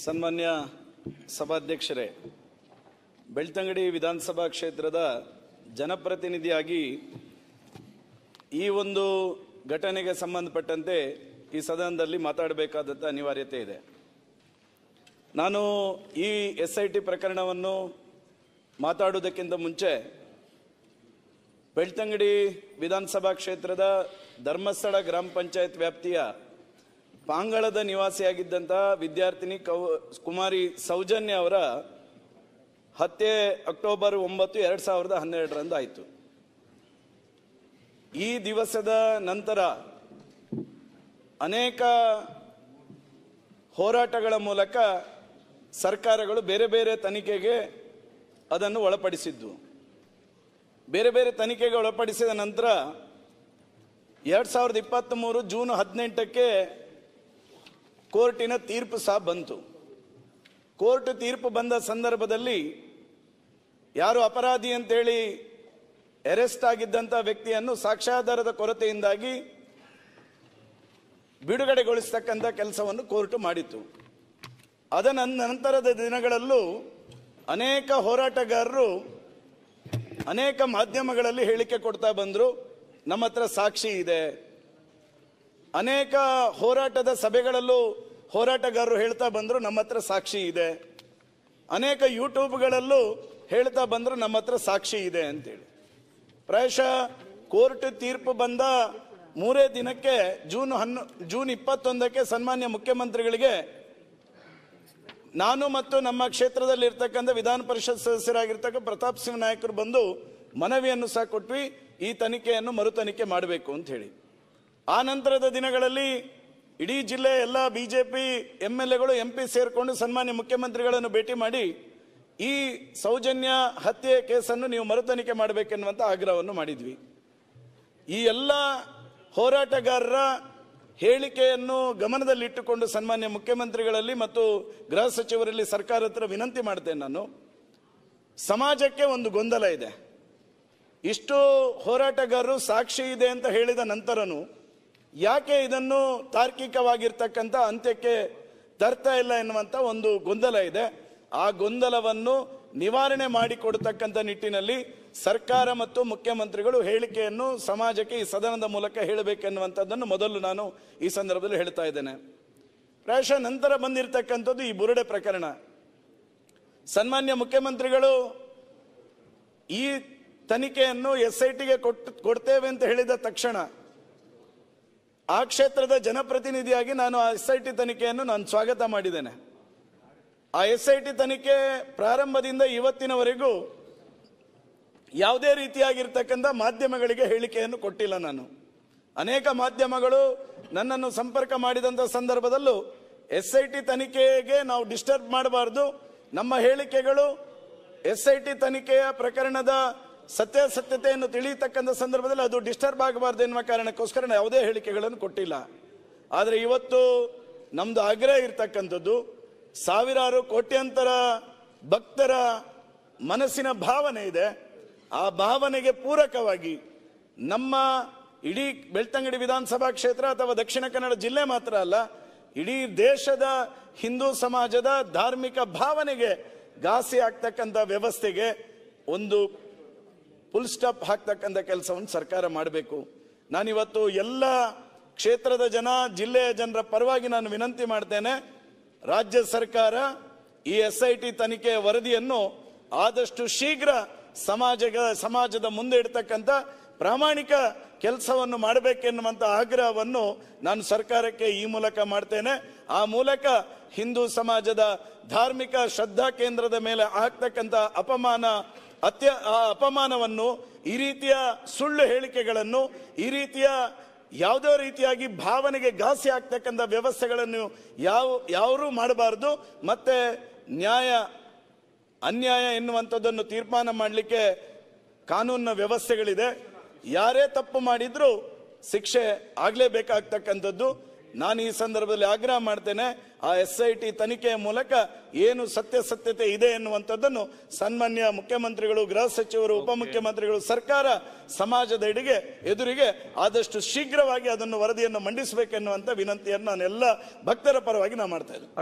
ಸನ್ಮಾನ್ಯ ಸಭಾಧ್ಯಕ್ಷರೇ, ಬೆಳ್ತಂಗಡಿ ವಿಧಾನಸಭಾ ಕ್ಷೇತ್ರದ ಜನಪ್ರತಿನಿಧಿಯಾಗಿ ಈ ಒಂದು ಘಟನೆಗೆ ಸಂಬಂಧಪಟ್ಟಂತೆ ಈ ಸದನದಲ್ಲಿ ಮಾತಾಡಬೇಕಾದಂಥ ಅನಿವಾರ್ಯತೆ ಇದೆ. ನಾನು ಈ SIT ಪ್ರಕರಣವನ್ನು ಮಾತಾಡುವುದಕ್ಕಿಂತ ಮುಂಚೆ ಬೆಳ್ತಂಗಡಿ ವಿಧಾನಸಭಾ ಕ್ಷೇತ್ರದ ಧರ್ಮಸ್ಥಳ ಗ್ರಾಮ ಪಂಚಾಯತ್ ವ್ಯಾಪ್ತಿಯ ಪಾಂಗಳದ ನಿವಾಸಿಯಾಗಿದ್ದಂತಹ ವಿದ್ಯಾರ್ಥಿನಿ ಕುಮಾರಿ ಸೌಜನ್ಯ ಅವರ ಹತ್ಯೆ ಅಕ್ಟೋಬರ್ 9, 2012 ಆಯಿತು. ಈ ದಿವಸದ ನಂತರ ಅನೇಕ ಹೋರಾಟಗಳ ಮೂಲಕ ಸರ್ಕಾರಗಳು ಬೇರೆ ಬೇರೆ ತನಿಖೆಗೆ ಅದನ್ನು ಒಳಪಡಿಸಿದ್ದು. ಬೇರೆ ಬೇರೆ ತನಿಖೆಗೆ ಒಳಪಡಿಸಿದ ನಂತರ 2023 ಜೂನ್ 18ಕ್ಕೆ ಕೋರ್ಟಿನ ತೀರ್ಪು ಸಹ ಬಂತು. ಕೋರ್ಟ್ ತೀರ್ಪು ಬಂದ ಸಂದರ್ಭದಲ್ಲಿ ಯಾರು ಅಪರಾಧಿ ಅಂತೇಳಿ ಅರೆಸ್ಟ್ ಆಗಿದ್ದಂಥ ವ್ಯಕ್ತಿಯನ್ನು ಸಾಕ್ಷ್ಯಾಧಾರದ ಕೊರತೆಯಿಂದಾಗಿ ಬಿಡುಗಡೆಗೊಳಿಸತಕ್ಕಂಥ ಕೆಲಸವನ್ನು ಕೋರ್ಟ್ ಮಾಡಿತು. ಅದರ ನಂತರದ ದಿನಗಳಲ್ಲೂ ಅನೇಕ ಹೋರಾಟಗಾರರು ಅನೇಕ ಮಾಧ್ಯಮಗಳಲ್ಲಿ ಹೇಳಿಕೆ ಕೊಡ್ತಾ ಬಂದರು, ನಮ್ಮ ಹತ್ರ ಸಾಕ್ಷಿ ಇದೆ. ಅನೇಕ ಹೋರಾಟದ ಸಭೆಗಳಲ್ಲೂ ಹೋರಾಟಗಾರರು ಹೇಳ್ತಾ ಬಂದರು, ನಮ್ಮ ಹತ್ರ ಸಾಕ್ಷಿ ಇದೆ. ಅನೇಕ ಯೂಟ್ಯೂಬ್ಗಳಲ್ಲೂ ಹೇಳ್ತಾ ಬಂದರು, ನಮ್ಮ ಹತ್ರ ಸಾಕ್ಷಿ ಇದೆ ಅಂತೇಳಿ. ಪ್ರಾಯಶಃ ಕೋರ್ಟ್ ತೀರ್ಪು ಬಂದ 3 ದಿನಕ್ಕೆ ಜೂನ್ 21ಕ್ಕೆ ಸನ್ಮಾನ್ಯ ಮುಖ್ಯಮಂತ್ರಿಗಳಿಗೆ ನಾನು ಮತ್ತು ನಮ್ಮ ಕ್ಷೇತ್ರದಲ್ಲಿ ಇರ್ತಕ್ಕಂಥ ವಿಧಾನ ಪರಿಷತ್ ಸದಸ್ಯರಾಗಿರ್ತಕ್ಕ ಪ್ರತಾಪ್ ಸಿಂಗ್ ನಾಯಕರು ಬಂದು ಮನವಿಯನ್ನು ಸಹ ಕೊಟ್ವಿ, ಈ ತನಿಖೆಯನ್ನು ಮರು ತನಿಖೆ ಮಾಡಬೇಕು ಅಂತ ಹೇಳಿ. ಆ ನಂತರದ ದಿನಗಳಲ್ಲಿ ಇಡೀ ಜಿಲ್ಲೆ ಎಲ್ಲ BJP MLAಗಳು MP ಸೇರಿಕೊಂಡು ಸನ್ಮಾನ್ಯ ಮುಖ್ಯಮಂತ್ರಿಗಳನ್ನು ಭೇಟಿ ಮಾಡಿ ಈ ಸೌಜನ್ಯ ಹತ್ಯೆ ಕೇಸನ್ನು ನೀವು ಮರು ತನಿಖೆ ಮಾಡಬೇಕೆನ್ನುವಂಥ ಆಗ್ರಹವನ್ನು ಮಾಡಿದ್ವಿ. ಈ ಎಲ್ಲ ಹೋರಾಟಗಾರರ ಹೇಳಿಕೆಯನ್ನು ಗಮನದಲ್ಲಿಟ್ಟುಕೊಂಡು ಸನ್ಮಾನ್ಯ ಮುಖ್ಯಮಂತ್ರಿಗಳಲ್ಲಿ ಮತ್ತು ಗೃಹ ಸಚಿವರಲ್ಲಿ ಸರ್ಕಾರ ಹತ್ರ ವಿನಂತಿ ಮಾಡ್ತೇನೆ. ನಾನು ಸಮಾಜಕ್ಕೆ ಒಂದು ಗೊಂದಲ ಇದೆ. ಇಷ್ಟು ಹೋರಾಟಗಾರರು ಸಾಕ್ಷಿ ಇದೆ ಅಂತ ಹೇಳಿದ ನಂತರನೂ ಯಾಕೆ ಇದನ್ನು ತಾರ್ಕಿಕವಾಗಿರ್ತಕ್ಕಂಥ ಅಂತ್ಯಕ್ಕೆ ತರ್ತಾ ಇಲ್ಲ ಎನ್ನುವಂಥ ಒಂದು ಗೊಂದಲ ಇದೆ. ಆ ಗೊಂದಲವನ್ನು ನಿವಾರಣೆ ಮಾಡಿಕೊಡ್ತಕ್ಕಂಥ ನಿಟ್ಟಿನಲ್ಲಿ ಸರ್ಕಾರ ಮತ್ತು ಮುಖ್ಯಮಂತ್ರಿಗಳು ಹೇಳಿಕೆಯನ್ನು ಸಮಾಜಕ್ಕೆ ಈ ಸದನದ ಮೂಲಕ ಹೇಳಬೇಕೆನ್ನುವಂಥದ್ದನ್ನು ಮೊದಲು ನಾನು ಈ ಸಂದರ್ಭದಲ್ಲಿ ಹೇಳ್ತಾ ಇದ್ದೇನೆ. ಪ್ರಾಯಶಃ ನಂತರ ಬಂದಿರತಕ್ಕಂಥದ್ದು ಈ ಬುರುಡೆ ಪ್ರಕರಣ. ಸನ್ಮಾನ್ಯ ಮುಖ್ಯಮಂತ್ರಿಗಳು ಈ ತನಿಖೆಯನ್ನು SITಗೆ ಕೊಡ್ತೇವೆ ಅಂತ ಹೇಳಿದ ತಕ್ಷಣ ಆ ಕ್ಷೇತ್ರದ ಜನಪ್ರತಿನಿಧಿಯಾಗಿ ನಾನು ಆ SIT ತನಿಖೆಯನ್ನು ನಾನು ಸ್ವಾಗತ ಮಾಡಿದ್ದೇನೆ. ಆ SIT ತನಿಖೆ ಪ್ರಾರಂಭದಿಂದ ಇವತ್ತಿನವರೆಗೂ ಯಾವುದೇ ರೀತಿಯಾಗಿರ್ತಕ್ಕಂಥ ಮಾಧ್ಯಮಗಳಿಗೆ ಹೇಳಿಕೆಯನ್ನು ಕೊಟ್ಟಿಲ್ಲ. ನಾನು ಅನೇಕ ಮಾಧ್ಯಮಗಳು ನನ್ನನ್ನು ಸಂಪರ್ಕ ಮಾಡಿದಂಥ ಸಂದರ್ಭದಲ್ಲೂ SIT ತನಿಖೆಗೆ ನಾವು ಡಿಸ್ಟರ್ಬ್ ಮಾಡಬಾರ್ದು, ನಮ್ಮ ಹೇಳಿಕೆಗಳು SIT ತನಿಖೆಯ ಪ್ರಕರಣದ ಸತ್ಯಾಸತ್ಯತೆಯನ್ನು ತಿಳಿಯತಕ್ಕಂಥ ಸಂದರ್ಭದಲ್ಲಿ ಅದು ಡಿಸ್ಟರ್ಬ್ ಆಗಬಾರ್ದು ಎನ್ನುವ ಕಾರಣಕ್ಕೋಸ್ಕರ ಯಾವುದೇ ಹೇಳಿಕೆಗಳನ್ನು ಕೊಟ್ಟಿಲ್ಲ. ಆದರೆ ಇವತ್ತು ನಮ್ದು ಆಗ್ರಹ ಇರ್ತಕ್ಕಂಥದ್ದು, ಸಾವಿರಾರು ಕೋಟ್ಯಾಂತರ ಭಕ್ತರ ಮನಸ್ಸಿನ ಭಾವನೆ ಇದೆ. ಆ ಭಾವನೆಗೆ ಪೂರಕವಾಗಿ ನಮ್ಮ ಇಡೀ ಬೆಳ್ತಂಗಡಿ ವಿಧಾನಸಭಾ ಕ್ಷೇತ್ರ ಅಥವಾ ದಕ್ಷಿಣ ಕನ್ನಡ ಜಿಲ್ಲೆ ಮಾತ್ರ ಅಲ್ಲ, ಇಡೀ ದೇಶದ ಹಿಂದೂ ಸಮಾಜದ ಧಾರ್ಮಿಕ ಭಾವನೆಗೆ ಘಾಸಿ ಆಗ್ತಕ್ಕಂಥ ವ್ಯವಸ್ಥೆಗೆ ಒಂದು ಫುಲ್ ಸ್ಟಾಪ್ ಹಾಕ್ತಕ್ಕಂಥ ಕೆಲಸವನ್ನು ಸರ್ಕಾರ ಮಾಡಬೇಕು. ನಾನಿವತ್ತು ಎಲ್ಲ ಕ್ಷೇತ್ರದ ಜನ, ಜಿಲ್ಲೆಯ ಜನರ ಪರವಾಗಿ ನಾನು ವಿನಂತಿ ಮಾಡ್ತೇನೆ, ರಾಜ್ಯ ಸರ್ಕಾರ ಈ SIT ತನಿಖೆಯ ವರದಿಯನ್ನು ಆದಷ್ಟು ಶೀಘ್ರ ಸಮಾಜದ ಮುಂದೆ ಇಡ್ತಕ್ಕಂಥ ಪ್ರಾಮಾಣಿಕ ಕೆಲಸವನ್ನು ಮಾಡಬೇಕೆನ್ನುವಂಥ ಆಗ್ರಹವನ್ನು ನಾನು ಸರ್ಕಾರಕ್ಕೆ ಈ ಮೂಲಕ ಮಾಡ್ತೇನೆ. ಆ ಮೂಲಕ ಹಿಂದೂ ಸಮಾಜದ ಧಾರ್ಮಿಕ ಶ್ರದ್ಧಾ ಕೇಂದ್ರದ ಮೇಲೆ ಆಗ್ತಕ್ಕಂಥ ಅಪಮಾನವನ್ನು, ಈ ರೀತಿಯ ಸುಳ್ಳು ಹೇಳಿಕೆಗಳನ್ನು, ಈ ರೀತಿಯ ಯಾವುದೋ ರೀತಿಯಾಗಿ ಭಾವನೆಗೆ ಘಾಸಿ ಆಗ್ತಕ್ಕಂಥ ವ್ಯವಸ್ಥೆಗಳನ್ನು ಯಾರೂ ಮಾಡಬಾರ್ದು. ಮತ್ತೆ ನ್ಯಾಯ ಅನ್ಯಾಯ ಎನ್ನುವಂಥದ್ದನ್ನು ತೀರ್ಮಾನ ಮಾಡಲಿಕ್ಕೆ ಕಾನೂನಿನ ವ್ಯವಸ್ಥೆಗಳಿದೆ. ಯಾರೇ ತಪ್ಪು ಮಾಡಿದ್ರೂ ಶಿಕ್ಷೆ ಆಗಲೇಬೇಕಾಗ್ತಕ್ಕಂಥದ್ದು. ನಾನು ಈ ಸಂದರ್ಭದಲ್ಲಿ ಆಗ್ರಹ ಮಾಡ್ತೇನೆ, ಆ SIT ತನಿಖೆಯ ಮೂಲಕ ಏನು ಸತ್ಯಾಸತ್ಯತೆ ಇದೆ ಎನ್ನುವಂಥದ್ದನ್ನು ಸನ್ಮಾನ್ಯ ಮುಖ್ಯಮಂತ್ರಿಗಳು, ಗೃಹ ಸಚಿವರು, ಉಪಮುಖ್ಯಮಂತ್ರಿಗಳು, ಸರ್ಕಾರ ಸಮಾಜದ ಎದುರಿಗೆ ಆದಷ್ಟು ಶೀಘ್ರವಾಗಿ ಅದನ್ನು ವರದಿಯನ್ನು ಮಂಡಿಸಬೇಕೆನ್ನುವಂಥ ವಿನಂತಿಯನ್ನು ನಾನು ಎಲ್ಲ ಭಕ್ತರ ಪರವಾಗಿ ನಾನು ಮಾಡ್ತಾ ಇದ್ದೇನೆ.